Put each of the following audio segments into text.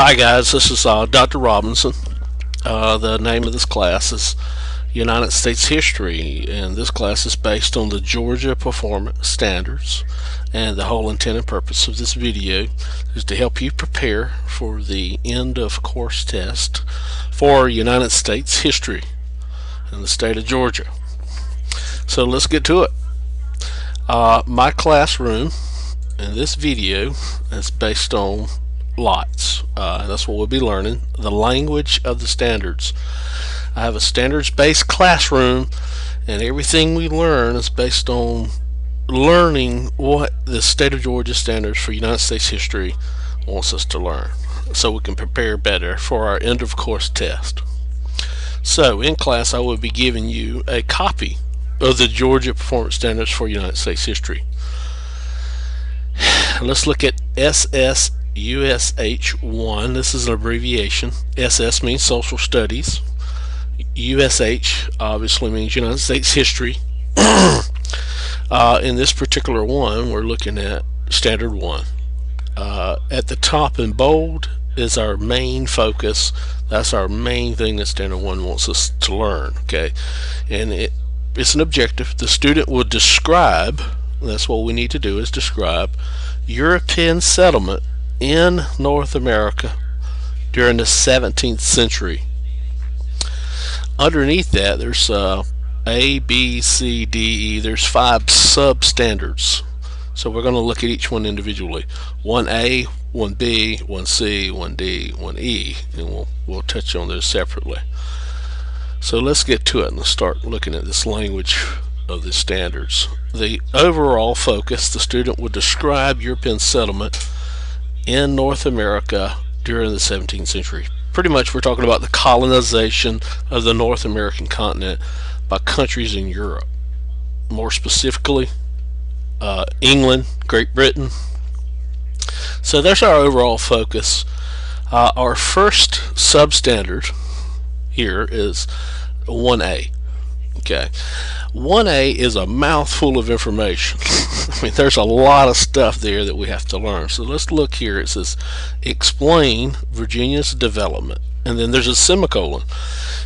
Hi guys, this is Dr. Robinson. The name of this class is United States History, and this class is based on the Georgia Performance Standards, and the whole intent and purpose of this video is to help you prepare for the end of course test for United States History in the state of Georgia. So let's get to it. My classroom in this video is based on lots. That's what we'll be learning. The language of the standards. I have a standards-based classroom, and everything we learn is based on learning what the state of Georgia standards for United States history wants us to learn, so we can prepare better for our end of course test. So in class I will be giving you a copy of the Georgia Performance Standards for United States history. Let's look at SSUSH1. This is an abbreviation. SS means social studies. USH obviously means United States history. In this particular one, we're looking at Standard 1. At the top in bold is our main focus. That's our main thing that Standard 1 wants us to learn. Okay, and it's an objective. The student will describe. That's what we need to do, is describe European settlement in North America during the 17th century. Underneath that there's A, B, C, D, E. There's 5 substandards. So we're going to look at each one individually. 1A, 1B, 1C, 1D, 1E, and we'll touch on those separately. So let's get to it and let's start looking at this language of the standards. The overall focus, the student would describe European settlement in North America during the 17th century. Pretty much we're talking about the colonization of the North American continent by countries in Europe. More specifically, England, Great Britain. So that's our overall focus. Our first substandard here is 1A. Okay, 1A is a mouthful of information. I mean, there's a lot of stuff there that we have to learn. So let's look here. It says explain Virginia's development, and then there's a semicolon,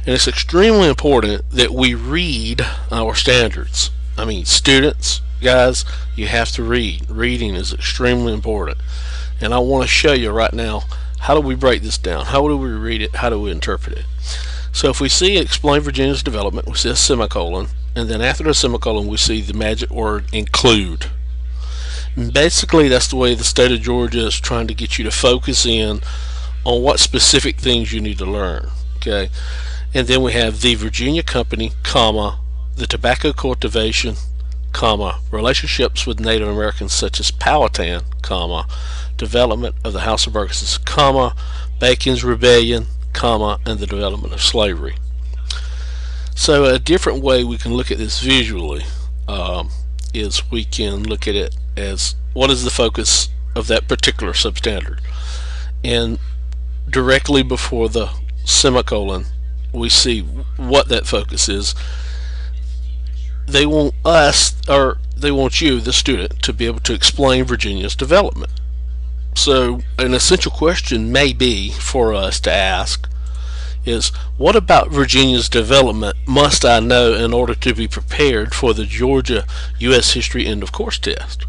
and it's extremely important that we read our standards. I mean, students, guys, you have to read. Reading is extremely important, and I want to show you right now how do we break this down. How do we read it? How do we interpret it? So if we see explain Virginia's development, we see a semicolon, and then after the semicolon we see the magic word include. And basically that's the way the state of Georgia is trying to get you to focus in on what specific things you need to learn. Okay, and then we have the Virginia Company, comma, the tobacco cultivation, comma, relationships with Native Americans such as Powhatan, comma, development of the House of Burgesses, comma, Bacon's Rebellion, comma, and the development of slavery. So a different way we can look at this visually is we can look at it as what is the focus of that particular substandard, and directly before the semicolon we see what that focus is. They want us, or they want you, the student, to be able to explain Virginia's development. So an essential question may be for us to ask is, what about Virginia's development must I know in order to be prepared for the Georgia U.S. History end of course test?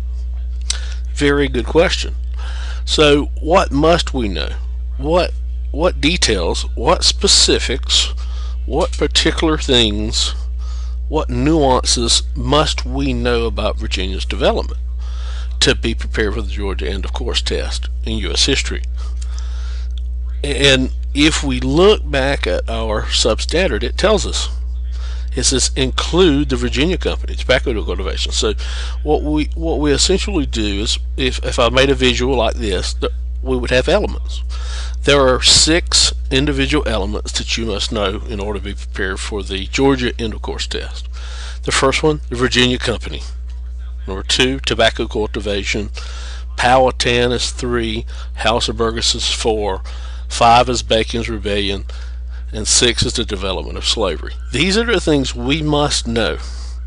Very good question. So what must we know? What details, what specifics, what particular things, what nuances must we know about Virginia's development to be prepared for the Georgia end of course test in U.S. history? And if we look back at our substandard, it tells us. It says include the Virginia Company, tobacco cultivation. So what we essentially do is, if I made a visual like this, we would have elements. There are 6 individual elements that you must know in order to be prepared for the Georgia end of course test. The first one, the Virginia Company. Number 2, tobacco cultivation. Powhatan is 3, House of Burgesses 4, 5 is Bacon's Rebellion, and 6 is the development of slavery. These are the things we must know.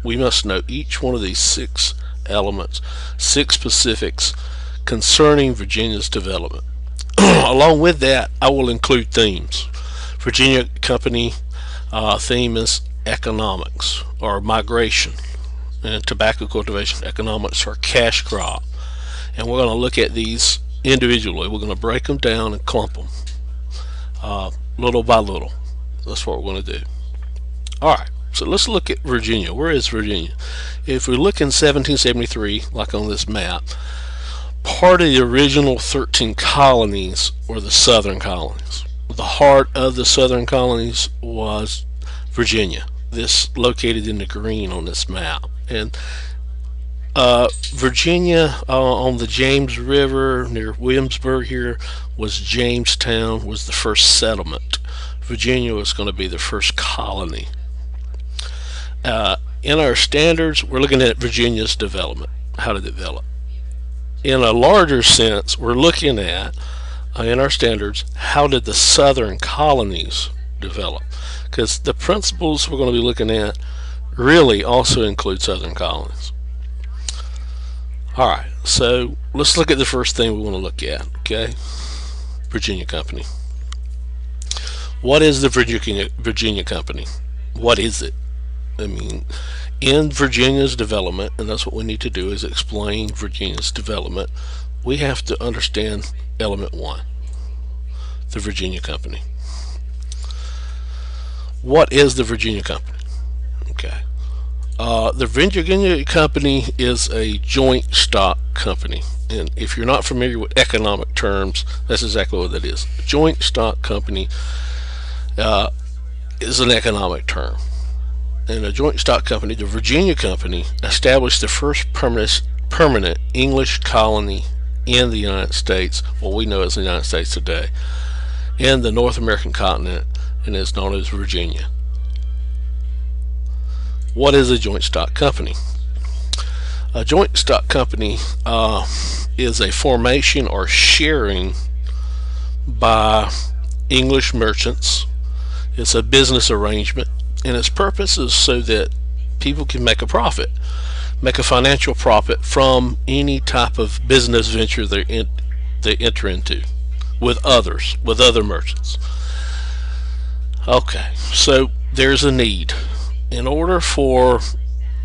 We must know each one of these 6 elements, 6 specifics concerning Virginia's development. along with that, I will include themes. Virginia Company theme is economics or migration, and tobacco cultivation economics or cash crop. And we're going to look at these individually. We're going to break them down and clump them little by little. That's what we're going to do. Alright, so let's look at Virginia. Where is Virginia? If we look in 1773, like on this map, part of the original 13 colonies were the southern colonies. The heart of the southern colonies was Virginia. This located in the green on this map. And Virginia on the James River near Williamsburg here was Jamestown, was the first settlement. Virginia was going to be the first colony. In our standards, we're looking at Virginia's development, how to develop. In a larger sense, we're looking at, in our standards, how did the southern colonies develop? Because the principles we're going to be looking at really also include southern colonies. Alright, so let's look at the first thing we want to look at, okay? Virginia Company. What is the Virginia Company? What is it? I mean, in Virginia's development, and that's what we need to do, is explain Virginia's development, we have to understand element 1, the Virginia Company. What is the Virginia Company? Okay. The Virginia Company is a joint stock company, and if you're not familiar with economic terms, that's exactly what that is. A joint stock company is an economic term. And a joint stock company, the Virginia Company, established the first permanent English colony in the United States, what we know as the United States today, in the North American continent, and is known as Virginia. What is a joint stock company? A joint stock company is a formation or sharing by English merchants. It's a business arrangement, and its purpose is so that people can make a profit, make a financial profit from any type of business venture they enter into with others, with other merchants. Okay, so there's a need. In order for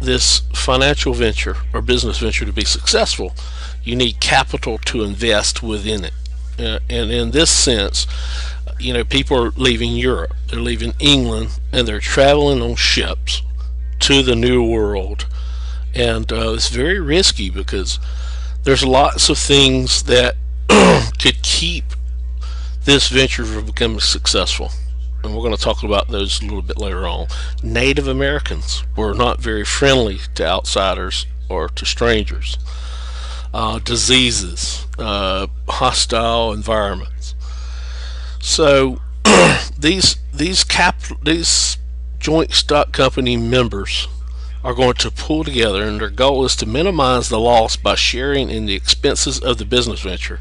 this financial venture or business venture to be successful, you need capital to invest within it. And in this sense, you know, people are leaving Europe, they're leaving England, and they're traveling on ships to the New World. And it's very risky because there's lots of things that could keep this venture from becoming successful. And we're going to talk about those a little bit later on. Native Americans were not very friendly to outsiders or to strangers. Diseases, hostile environments. So these joint stock company members are going to pull together, and their goal is to minimize the loss by sharing in the expenses of the business venture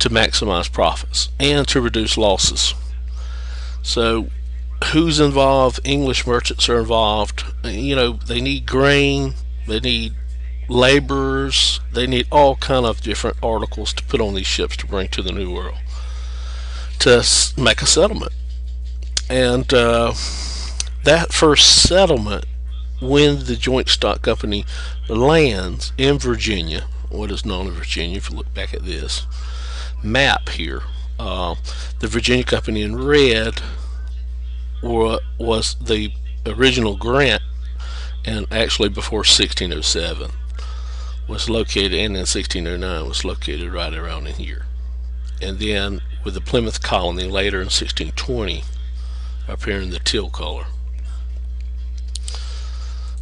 to maximize profits and to reduce losses. So who's involved? English merchants are involved. You know, they need grain, they need laborers, they need all kind of different articles to put on these ships to bring to the New World to make a settlement. And that first settlement, when the joint stock company lands in Virginia, what is known as Virginia, if you look back at this map here, the Virginia Company in red was the original grant, and actually before 1607 was located, and in 1609 was located right around in here. And then with the Plymouth colony later in 1620 up here in the teal color.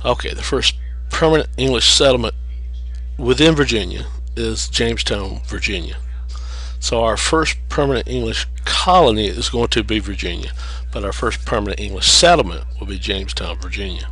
Okay, the first permanent English settlement within Virginia is Jamestown, Virginia. So our first permanent English colony is going to be Virginia, but our first permanent English settlement will be Jamestown, Virginia.